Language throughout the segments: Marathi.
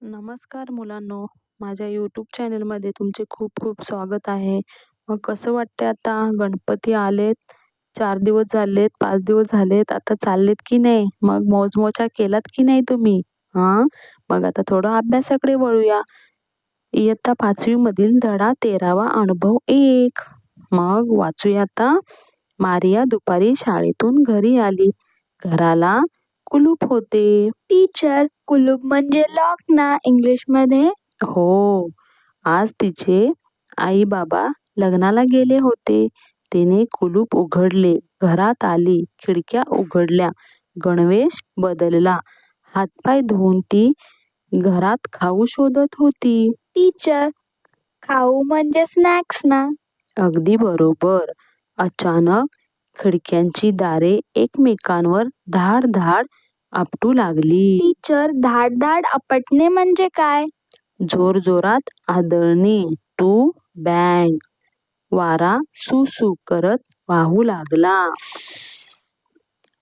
नमस्कार मुलांनो, माझ्या YouTube चॅनलमध्ये तुमचे खूप खूप स्वागत आहे. मग कसं वाटतंय आता गणपती आलेत, 4 दिवस झालेत, 5 दिवस झालेत, आता चाललेत की नाही? मग मौज-मजा केलात की नाही तुम्ही? हां, मग आता थोडं अभ्यासाकडे वळूया. इयत्ता 5वी मधील धडा 13वा अनुभव 1. मग वाचूया आता. मारिया दुपारी शाळेतून घरी आली. घराला कुलूप होते. टीचर, कुलूप म्हणजे लॉक ना इंग्लिशमध्ये? हो, आज तिचे आई-बाबा लग्नाला गेले होते. तिने कुलूप उघडले, घरात आली, खिडक्या उघडल्या, गणवेश बदलला. हातपाय धुवून ती घरात खाऊ शोधत होती. टीचर, खाऊ म्हणजे स्नॅक्स ना? अगदी बरोबर. अचानक खिडक्यांची दारे एकमेकांवर धाड-धाड आपटू लागली. टीचर, धाड धाड आपटणे म्हणजे काय? जोरजोरात आदळणे. To bang. वारा सू करत वाहू लागला.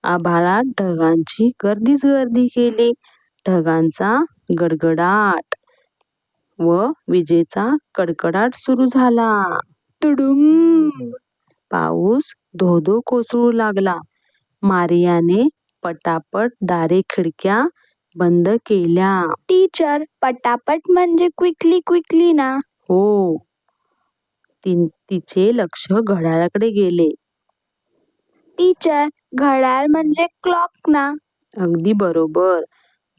आभाळात ढगांची गर्दीच गर्दी केली. ढगांचा गडगडाट व विजेचा कडकडाट सुरू झाला. तुडुम. पाऊस धो-धो कोसळू लागला. मारियाने पटापट दारे खिडक्या बंद केल्या. टीचर, पटापट म्हणजे क्विकली क्विकली ना? हो. तिचे लक्ष घड्याळाकडे गेले. टीचर, घड्याळ म्हणजे क्लॉक ना? अगदी बरोबर.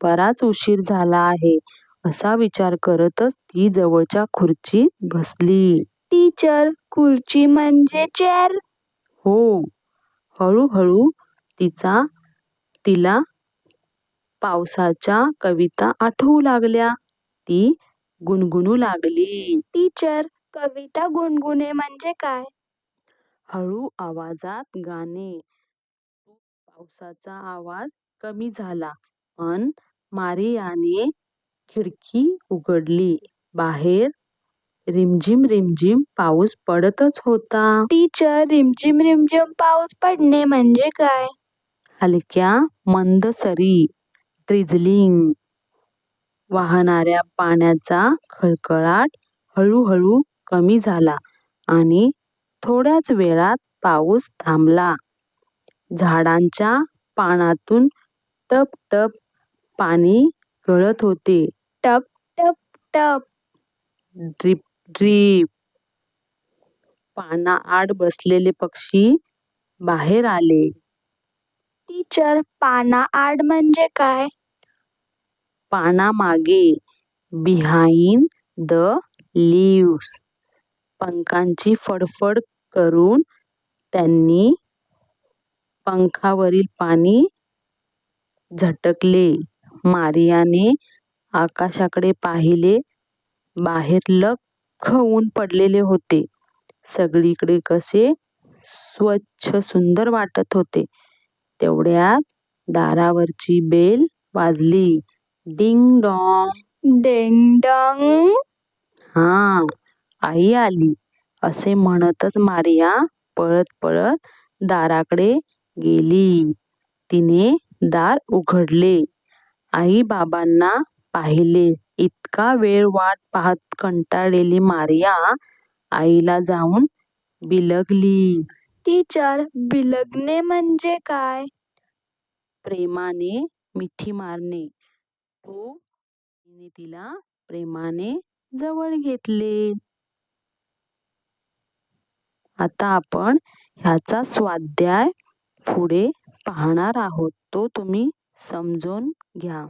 बराच उशीर झाला आहे असा विचार करतच ती जवळच्या खुर्चीत बसली. टीचर, खुर्ची म्हणजे चेअर? हो. हळूहळू तिला पावसाच्या कविता आठवू लागल्या. ती गुणगुणू लागली. टीचर, कविता गुणगुणे म्हणजे काय? हळू आवाजात गाणे. पावसाचा आवाज कमी झाला अन मारियाने खिडकी उघडली. बाहेर रिमझिम रिमझिम पाऊस पडतच होता. टीचर, रिमझिम रिमझिम पाऊस पडणे म्हणजे काय? हलक्या मंद सरी. ड्रिझलिंग. वाहणाऱ्या पाण्याचा खळखळाट हळूहळू कमी झाला आणि थोड्याच वेळात पाऊस थांबला. झाडांच्या पानातून टप टप पाणी गळत होते. टप टप टप. Drip drip. पानाआड बसलेले पक्षी बाहेर आले. टीचर, पानाआड म्हणजे काय? पानामागे. Behind the leaves. पंखांची फडफड करून त्यांनी पंखावरील पाणी झटकले. मारियाने आकाशाकडे पाहिले. बाहेर लख्ख ऊन पडलेले होते. सगळीकडे कसे स्वच्छ सुंदर वाटत होते. तेवढ्यात दारावरची बेल वाजली. Ding dong. Ding dong. हा, आई आली असे म्हणतच मारिया पळत पळत दाराकडे गेली. तिने दार उघडले. आई बाबांना पाहिले. इतका वेळ वाट पाहत कंटाळलेली मारिया आईला जाऊन बिलगली. टीचर, बिलगणे म्हणजे काय? प्रेमाने मिठी मारणे. तिने तिला प्रेमाने जवळ घेतले. आता आपण ह्याचा स्वाध्याय पुढे पाहणार आहोत. तो तुम्ही समजून घ्या.